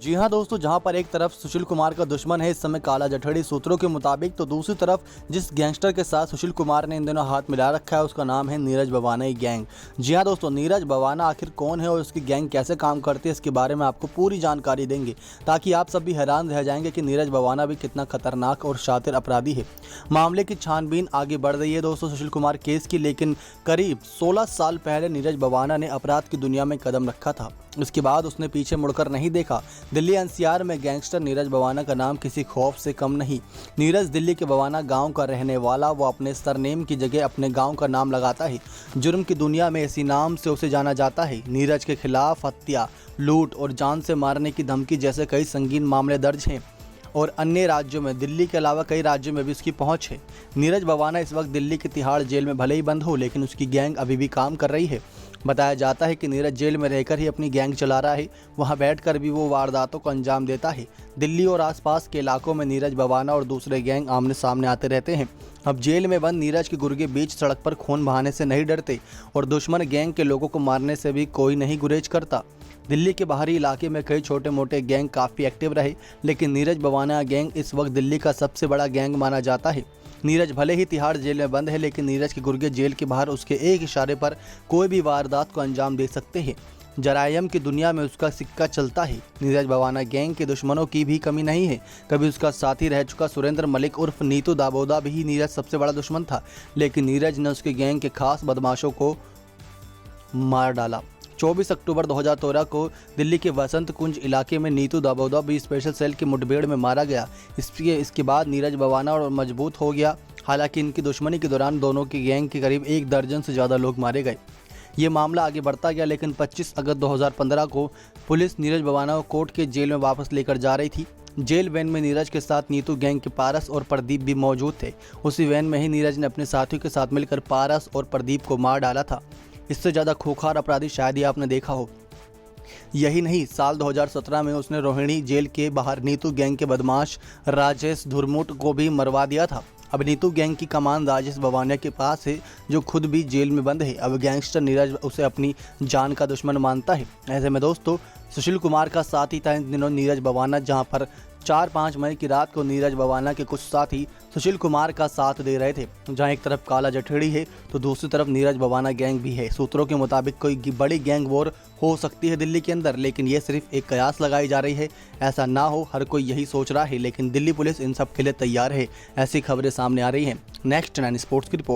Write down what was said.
जी हाँ दोस्तों, जहां पर एक तरफ सुशील कुमार का दुश्मन है इस समय काला जठेड़ी सूत्रों के मुताबिक, तो दूसरी तरफ जिस गैंगस्टर के साथ सुशील कुमार ने इन दिनों हाथ मिला रखा है उसका नाम है नीरज भवाना गैंग। जी हाँ दोस्तों, नीरज भवाना आखिर कौन है और उसकी गैंग कैसे काम करती है इसके बारे में आपको पूरी जानकारी देंगे, ताकि आप सब भी हैरान रह जाएंगे कि नीरज भवाना भी कितना खतरनाक और शातिर अपराधी है। मामले की छानबीन आगे बढ़ रही है दोस्तों सुशील कुमार केस की, लेकिन करीब 16 साल पहले नीरज भवाना ने अपराध की दुनिया में कदम रखा था। उसके बाद उसने पीछे मुड़कर नहीं देखा। दिल्ली एनसीआर में गैंगस्टर नीरज भवाना का नाम किसी खौफ से कम नहीं। नीरज दिल्ली के भवाना गांव का रहने वाला, वो अपने सरनेम की जगह अपने गांव का नाम लगाता है। जुर्म की दुनिया में इसी नाम से उसे जाना जाता है। नीरज के खिलाफ हत्या, लूट और जान से मारने की धमकी जैसे कई संगीन मामले दर्ज हैं और अन्य राज्यों में, दिल्ली के अलावा कई राज्यों में भी उसकी पहुंच है। नीरज भवाना इस वक्त दिल्ली की तिहाड़ जेल में भले ही बंद हो, लेकिन उसकी गैंग अभी भी काम कर रही है। बताया जाता है कि नीरज जेल में रहकर ही अपनी गैंग चला रहा है, वहां बैठकर भी वो वारदातों को अंजाम देता है। दिल्ली और आसपास के इलाकों में नीरज भवाना और दूसरे गैंग आमने सामने आते रहते हैं। अब जेल में बंद नीरज के गुर्गे बीच सड़क पर खून बहाने से नहीं डरते और दुश्मन गैंग के लोगों को मारने से भी कोई नहीं गुरेज करता। दिल्ली के बाहरी इलाके में कई छोटे मोटे गैंग काफ़ी एक्टिव रहे, लेकिन नीरज भवाना गैंग इस वक्त दिल्ली का सबसे बड़ा गैंग माना जाता है। नीरज भले ही तिहाड़ जेल में बंद है, लेकिन नीरज के गुर्गे जेल के बाहर उसके एक इशारे पर कोई भी वारदात को अंजाम दे सकते हैं। जरायम की दुनिया में उसका सिक्का चलता है। नीरज भवाना गैंग के दुश्मनों की भी कमी नहीं है। कभी उसका साथी रह चुका सुरेंद्र मलिक उर्फ नीतू दाबोदा भी नीरज सबसे बड़ा दुश्मन था, लेकिन नीरज ने उसके गैंग के खास बदमाशों को मार डाला। 24 अक्टूबर 2013 को दिल्ली के वसंत कुंज इलाके में नीतू दाबोदा भी स्पेशल सेल की मुठभेड़ में मारा गया। इसके बाद नीरज भवाना और मजबूत हो गया। हालांकि इनकी दुश्मनी के दौरान दोनों की गैंग के करीब 1 दर्जन से ज़्यादा लोग मारे गए। ये मामला आगे बढ़ता गया, लेकिन 25 अगस्त 2015 को पुलिस नीरज भवाना को कोर्ट के जेल में वापस लेकर जा रही थी। जेल वैन में नीरज के साथ नीतू गैंग के पारस और प्रदीप भी मौजूद थे। उसी वैन में ही नीरज ने अपने साथियों के साथ मिलकर पारस और प्रदीप को मार डाला था। इससे ज़्यादा खूंखार अपराधी शायद ही आपने देखा हो। यही नहीं, साल 2017 में उसने रोहिणी जेल के बाहर नीतू गैंग के बदमाश राजेश धुरमुट को भी मरवा दिया था। अब नीतू गैंग की कमान राजेश भवाना के पास है, जो खुद भी जेल में बंद है। अब गैंगस्टर नीरज उसे अपनी जान का दुश्मन मानता है। ऐसे में दोस्तों सुशील कुमार का साथी था इन दिनों नीरज भवाना, जहां पर 4-5 मई की रात को नीरज भवाना के कुछ साथी सुशील कुमार का साथ दे रहे थे। जहां एक तरफ काला जठेड़ी है तो दूसरी तरफ नीरज भवाना गैंग भी है। सूत्रों के मुताबिक कोई बड़ी गैंग वॉर हो सकती है दिल्ली के अंदर, लेकिन ये सिर्फ एक कयास लगाई जा रही है। ऐसा ना हो, हर कोई यही सोच रहा है, लेकिन दिल्ली पुलिस इन सब के लिए तैयार है। ऐसी खबरें सामने आ रही हैं। नेक्स्ट 9 स्पोर्ट्स की रिपोर्ट।